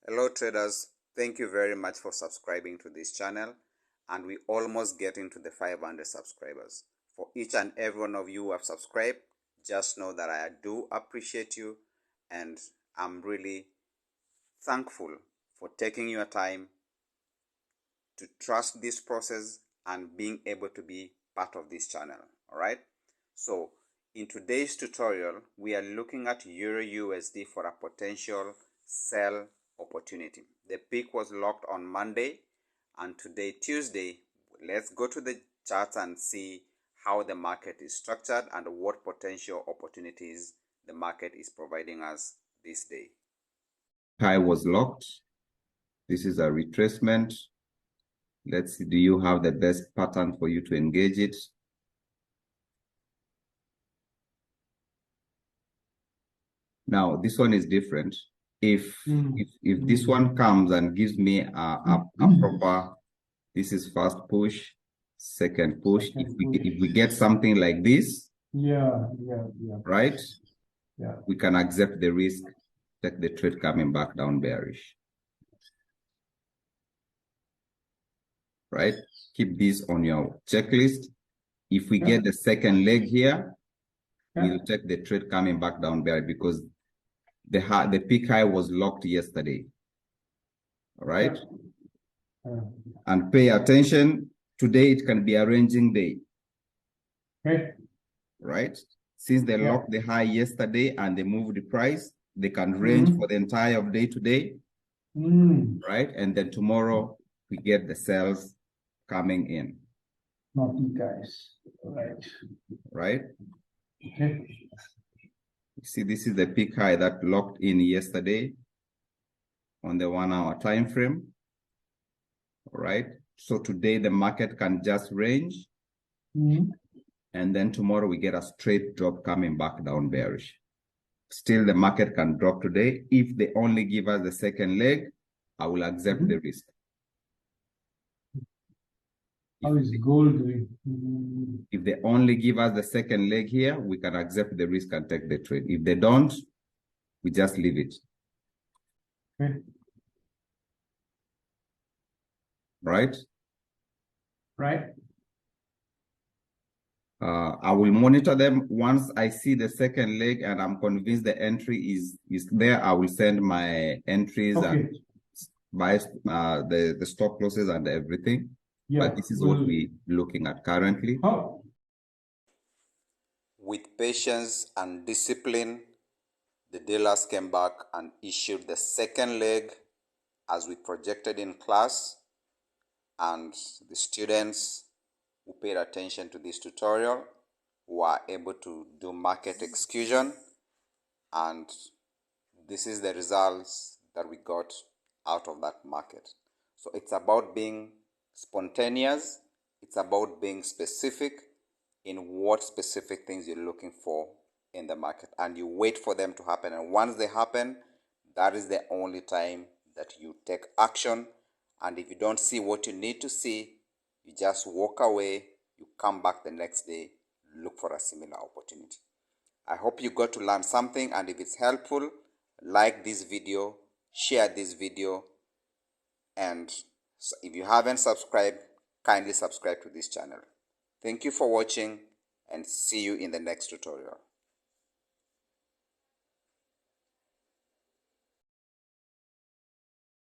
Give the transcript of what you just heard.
Hello traders, thank you very much for subscribing to this channel, and we almost get into the 500 subscribers. For each and every one of you who have subscribed, just know that I do appreciate you, and I'm really thankful for taking your time to trust this process and being able to be part of this channel. Alright, so in today's tutorial we are looking at EURUSD for a potential sell opportunity. The peak was locked on Monday, and today Tuesday. Let's go to the charts and see how the market is structured and what potential opportunities the market is providing us this day. High was locked. This is a retracement. Let's see, do you have the best pattern for you to engage it? Now, this one is different. If this one comes and gives me a proper, this is first push, second push. If we get something like this, right? Yeah, we can accept the risk, take the trade coming back down bearish. Right? Keep this on your checklist. If we get the second leg here, we'll take the trade coming back down bearish because the peak high was locked yesterday. All right? And pay attention, today it can be a ranging day. Right? Since they locked the high yesterday and they moved the price, they can range for the entire of day today. Right? And then tomorrow we get the sells coming in. Not you guys. Right? See, this is the peak high that locked in yesterday on the 1 hour time frame. All right. So today the market can just range. And then tomorrow we get a straight drop coming back down bearish. Still the market can drop today. If they only give us the second leg, I will accept the risk. How is gold doing? If they only give us the second leg here, we can accept the risk and take the trade. If they don't, we just leave it. Right? Right. I will monitor them. Once I see the second leg and I'm convinced the entry is there, I will send my entries and buy the stop losses and everything. But this is what we're looking at currently. With patience and discipline, the dealers came back and issued the second leg as we projected in class, and the students who paid attention to this tutorial were able to do market execution, and this is the results that we got out of that market. So it's about being spontaneous, it's about being specific in what specific things you're looking for in the market, and you wait for them to happen, and once they happen, that is the only time that you take action. And if you don't see what you need to see, you just walk away, you come back the next day, look for a similar opportunity. I hope you got to learn something, and if it's helpful, like this video, share this video, and if you haven't subscribed, kindly subscribe to this channel. Thank you for watching, and see you in the next tutorial.